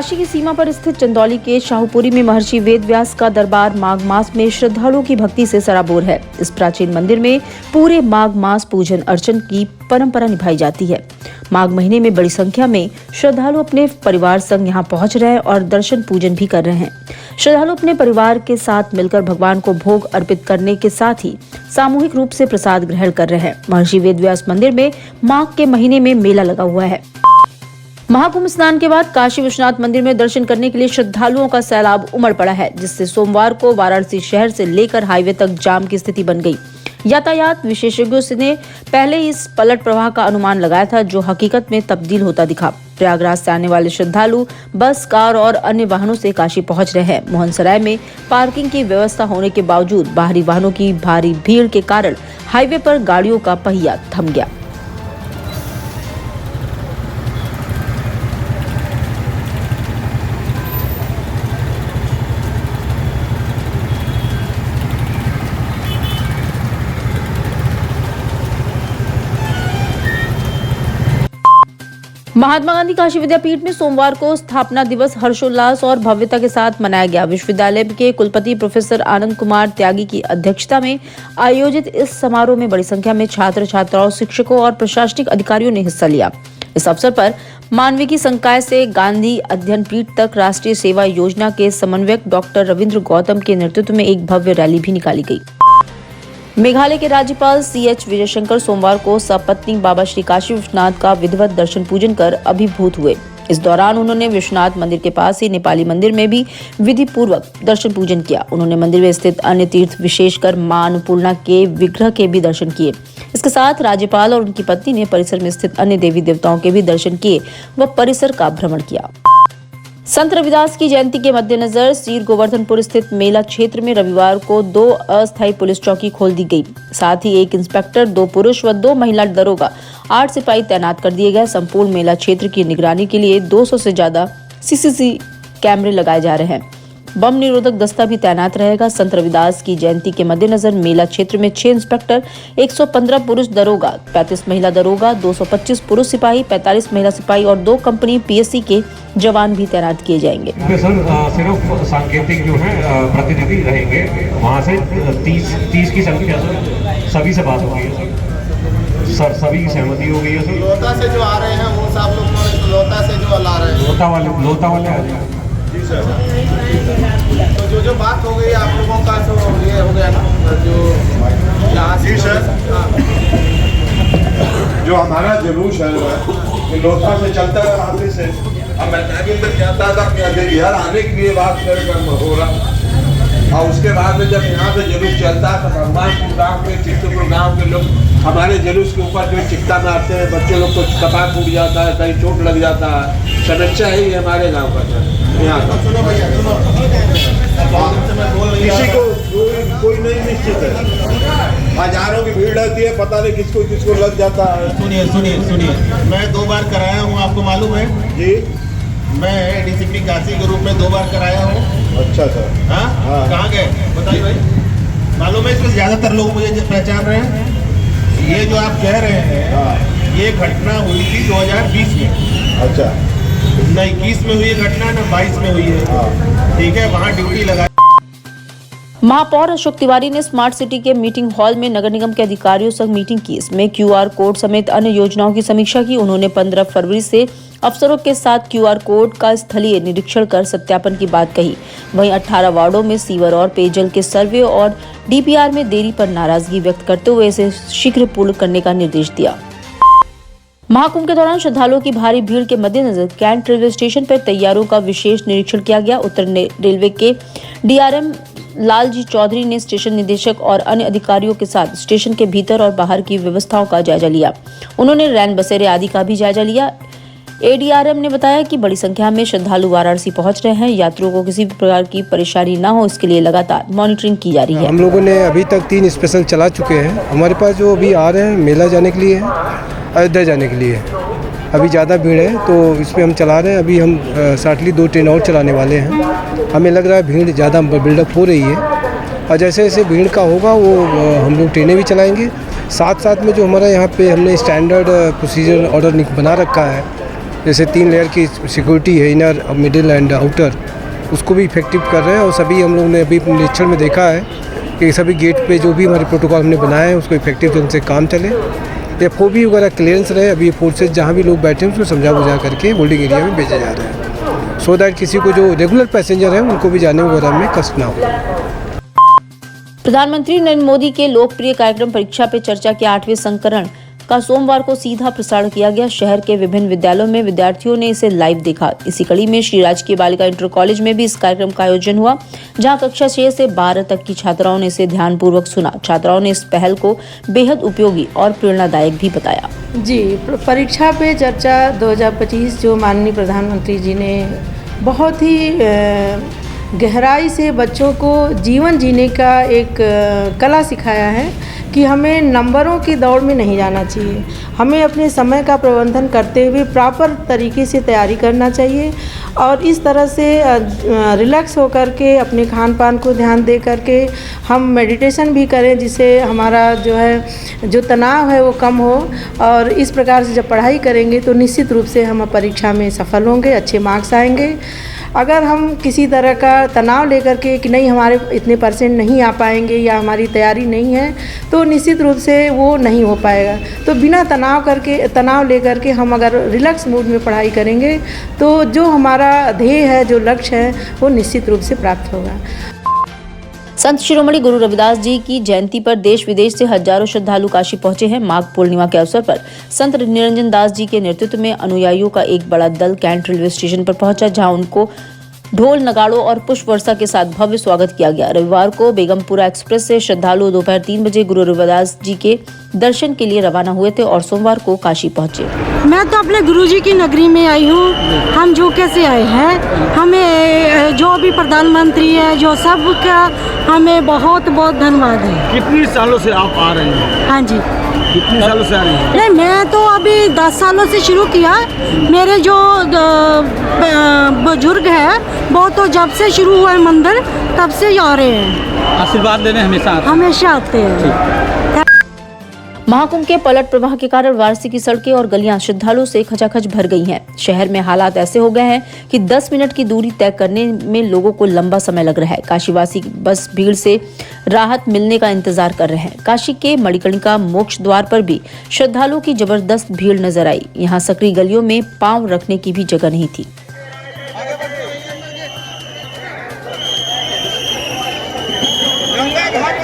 काशी की सीमा पर स्थित चंदौली के शाहूपुरी में महर्षि वेद व्यास का दरबार माघ मास में श्रद्धालुओं की भक्ति से सराबोर है। इस प्राचीन मंदिर में पूरे माघ मास पूजन अर्चन की परंपरा निभाई जाती है। माघ महीने में बड़ी संख्या में श्रद्धालु अपने परिवार संग यहाँ पहुंच रहे हैं और दर्शन पूजन भी कर रहे हैं। श्रद्धालु अपने परिवार के साथ मिलकर भगवान को भोग अर्पित करने के साथ ही सामूहिक रूप से प्रसाद ग्रहण कर रहे हैं। महर्षि वेद व्यास मंदिर में माघ के महीने में मेला लगा हुआ है। महाकुंभ स्नान के बाद काशी विश्वनाथ मंदिर में दर्शन करने के लिए श्रद्धालुओं का सैलाब उमड़ पड़ा है, जिससे सोमवार को वाराणसी शहर से लेकर हाईवे तक जाम की स्थिति बन गई। यातायात विशेषज्ञों ने पहले इस पलट प्रवाह का अनुमान लगाया था, जो हकीकत में तब्दील होता दिखा। प्रयागराज से आने वाले श्रद्धालु बस, कार और अन्य वाहनों से काशी पहुंच रहे हैं। मोहनसराय में पार्किंग की व्यवस्था होने के बावजूद बाहरी वाहनों की भारी भीड़ के कारण हाईवे पर गाड़ियों का पहिया थम गया। महात्मा गांधी काशी विद्यापीठ में सोमवार को स्थापना दिवस हर्षोल्लास और भव्यता के साथ मनाया गया। विश्वविद्यालय के कुलपति प्रोफेसर आनंद कुमार त्यागी की अध्यक्षता में आयोजित इस समारोह में बड़ी संख्या में छात्र छात्राओं, शिक्षकों और प्रशासनिक अधिकारियों ने हिस्सा लिया। इस अवसर पर मानविकी संकाय से गांधी अध्ययन पीठ तक राष्ट्रीय सेवा योजना के समन्वयक डॉक्टर रविंद्र गौतम के नेतृत्व में एक भव्य रैली भी निकाली गई। मेघालय के राज्यपाल CH विजयशंकर सोमवार को सपत्नीक बाबा श्री काशी विश्वनाथ का विधिवत दर्शन पूजन कर अभिभूत हुए। इस दौरान उन्होंने विश्वनाथ मंदिर के पास ही नेपाली मंदिर में भी विधि पूर्वक दर्शन पूजन किया। उन्होंने मंदिर में स्थित अन्य तीर्थ, विशेषकर मां अन्नपूर्णा के विग्रह के भी दर्शन किए। इसके साथ राज्यपाल और उनकी पत्नी ने परिसर में स्थित अन्य देवी देवताओं के भी दर्शन किए व परिसर का भ्रमण किया। संत रविदास की जयंती के मद्देनजर सीर गोवर्धनपुर स्थित मेला क्षेत्र में रविवार को 2 अस्थायी पुलिस चौकी खोल दी गई। साथ ही 1 इंस्पेक्टर, 2 पुरुष व 2 महिला दरोगा, 8 सिपाही तैनात कर दिए गए। संपूर्ण मेला क्षेत्र की निगरानी के लिए 200 से ज्यादा CCTV कैमरे लगाए जा रहे हैं। बम निरोधक दस्ता भी तैनात रहेगा। संत रविदास की जयंती के मद्देनजर मेला क्षेत्र में 6 इंस्पेक्टर, 115 पुरुष दरोगा, 35 महिला दरोगा, 225 पुरुष सिपाही, 45 महिला सिपाही और 2 कंपनी PSC के जवान भी तैनात किए जाएंगे। सर सिर्फ सांकेतिक जो है प्रतिनिधि रहेंगे, वहाँ से 30 की संख्या सभी से बात हो गई है सर, सभी की सहमति हो गई है सर। लोता से जो आ रहे हैं वो सब लोग लोता से जो ला रहे हैं, लोता वाले आ जाए। जी सर। तो जो बात हो गई आप लोगों का, तो ये हो गया ना जो यहाँ से सर, जो हमारा जुलूस है लोथा से चलता है रास्ते से। अब मैं तक जाता था कि यार आने के लिए बात कर हो रहा, और उसके बाद में जब यहाँ से जुलूस चलता है तो भगवानपुर गाँव के, चित्तपुर गाँव के लोग हमारे जुलूस के ऊपर जो चिक्ता मारते हैं, बच्चे लोग को कपाट फूट जाता है, कहीं चोट लग जाता है। समस्या ही है हमारे गाँव का सर। यहाँ का सुनो भैया सुनो, किसी को कोई नहीं निश्चित है, हजारों की भीड़ रहती है, पता नहीं किसको लग जाता है। सुनिए, मैं 2 बार कराया हूँ, आपको मालूम है जी। मैं DCP काशी के रूप में 2 बार कराया हूँ। अच्छा सर। हाँ, कहाँ गए बताइए भाई। मालूम है, इसमें ज्यादातर लोग मुझे पहचान रहे हैं। ये जो आप कह रहे हैं, ये घटना हुई थी 2020 में। अच्छा। न 21 में हुई है घटना, न 22 में हुई है। ठीक है, वहाँ ड्यूटी लगा। महापौर अशोक तिवारी ने स्मार्ट सिटी के मीटिंग हॉल में नगर निगम के अधिकारियों संग मीटिंग की। इसमें QR कोड समेत अन्य योजनाओं की समीक्षा की। उन्होंने 15 फरवरी से अफसरों के साथ QR कोड का स्थलीय निरीक्षण कर सत्यापन की बात कही। वहीं 18 वार्डों में सीवर और पेयजल के सर्वे और DPR में देरी पर नाराजगी व्यक्त करते हुए इसे शीघ्र पूर्ण करने का निर्देश दिया। महाकुंभ के दौरान श्रद्धालुओं की भारी भीड़ के मद्देनजर कैंट रेलवे स्टेशन पर तैयारियों का विशेष निरीक्षण किया गया। उत्तर रेलवे के DRM लालजी चौधरी ने स्टेशन निदेशक और अन्य अधिकारियों के साथ स्टेशन के भीतर और बाहर की व्यवस्थाओं का जायजा लिया। उन्होंने रैन बसेरे आदि का भी जायजा लिया। ADRM ने बताया कि बड़ी संख्या में श्रद्धालु वाराणसी पहुंच रहे हैं। यात्रियों को किसी भी प्रकार की परेशानी न हो, इसके लिए लगातार मॉनिटरिंग की जा रही है। हम लोगों ने अभी तक 3 स्पेशल चला चुके हैं। हमारे पास जो अभी आ रहे हैं मेला जाने के लिए, अयोध्या जाने के लिए अभी ज़्यादा भीड़ है, तो इस पर हम चला रहे हैं। अभी हम शार्टली 2 ट्रेन और चलाने वाले हैं। हमें लग रहा है भीड़ ज़्यादा बिल्डअप हो रही है, और जैसे जैसे भीड़ का होगा वो हम लोग ट्रेनें भी चलाएँगे। साथ साथ में जो हमारा यहाँ पे हमने स्टैंडर्ड प्रोसीजर ऑर्डर बना रखा है, जैसे 3 लेयर की सिक्योरिटी है, इनर, मिडिल एंड आउटर, उसको भी इफेक्टिव कर रहे हैं। और सभी हम लोग ने अभी निरीक्षण में देखा है कि सभी गेट पे जो भी हमारे प्रोटोकॉल हमने बनाए हैं उसको इफेक्टिव ढंग से काम चले। FOB वगैरह क्लियरेंस रहे। अभी फोर्सेज जहाँ भी लोग बैठे हैं उसको समझा बुझा करके होल्डिंग एरिया में भेजे जा रहे हैं, सो दैट किसी को जो रेगुलर पैसेंजर हैं उनको भी जाने वगैरह में कष्ट ना हो। प्रधानमंत्री नरेंद्र मोदी के लोकप्रिय कार्यक्रम परीक्षा पे चर्चा के 8वें संस्करण का सोमवार को सीधा प्रसारण किया गया। शहर के विभिन्न विद्यालयों में विद्यार्थियों ने इसे लाइव देखा। इसी कड़ी में श्री राजकीय बालिका इंटर कॉलेज में भी इस कार्यक्रम का आयोजन हुआ, जहां कक्षा 6 से 12 तक की छात्राओं ने इसे ध्यानपूर्वक सुना। छात्राओं ने इस पहल को बेहद उपयोगी और प्रेरणादायक भी बताया। जी, परीक्षा पे चर्चा 2025 जो माननीय प्रधानमंत्री जी ने बहुत ही गहराई से बच्चों को जीवन जीने का एक कला सिखाया है कि हमें नंबरों की दौड़ में नहीं जाना चाहिए। हमें अपने समय का प्रबंधन करते हुए प्रॉपर तरीके से तैयारी करना चाहिए और इस तरह से रिलैक्स होकर के अपने खान पान को ध्यान दे करके हम मेडिटेशन भी करें, जिससे हमारा जो तनाव है वो कम हो। और इस प्रकार से जब पढ़ाई करेंगे तो निश्चित रूप से हम परीक्षा में सफल होंगे, अच्छे मार्क्स आएंगे। अगर हम किसी तरह का तनाव लेकर के कि नहीं हमारे इतने % नहीं आ पाएंगे या हमारी तैयारी नहीं है, तो निश्चित रूप से वो नहीं हो पाएगा। तो बिना तनाव लेकर के हम अगर रिलैक्स मूड में पढ़ाई करेंगे तो जो हमारा ध्येय है, जो लक्ष्य है, वो निश्चित रूप से प्राप्त होगा। संत शिरोमणि गुरु रविदास जी की जयंती पर देश विदेश से हजारों श्रद्धालु काशी पहुंचे हैं। माघ पूर्णिमा के अवसर पर संत निरंजन दास जी के नेतृत्व में अनुयायियों का एक बड़ा दल कैंट रेलवे स्टेशन पर पहुंचा, जहां उनको ढोल नगाड़ों और पुष्प वर्षा के साथ भव्य स्वागत किया गया। रविवार को बेगमपुरा एक्सप्रेस से श्रद्धालु दोपहर 3 बजे गुरु रविदास जी के दर्शन के लिए रवाना हुए थे और सोमवार को काशी पहुंचे। मैं तो अपने गुरुजी की नगरी में आई हूँ। हम झुके से आए हैं। हमें जो भी प्रधानमंत्री है, जो सब का हमें बहुत बहुत धन्यवाद है। कितनी सालों से आप आ रहे हैं? हाँ जी, कितने सालों से आ रही हैं? नहीं, मैं तो अभी 10 सालों से शुरू किया। मेरे जो बुजुर्ग है वो तो जब से शुरू हुआ है मंदिर तब से ही आ रहे हैं। आशीर्वाद लेने हमेशा आते हैं। महाकुंभ के पलट प्रवाह के कारण वाराणसी की सड़कें और गलियां श्रद्धालुओं से खचाखच भर गई हैं। शहर में हालात ऐसे हो गए हैं कि 10 मिनट की दूरी तय करने में लोगों को लंबा समय लग रहा है। काशीवासी बस भीड़ से राहत मिलने का इंतजार कर रहे हैं। काशी के मणिकर्णिका मोक्ष द्वार पर भी श्रद्धालुओं की जबरदस्त भीड़ नजर आई। यहाँ सकरी गलियों में पांव रखने की भी जगह नहीं थी। गंगा घाट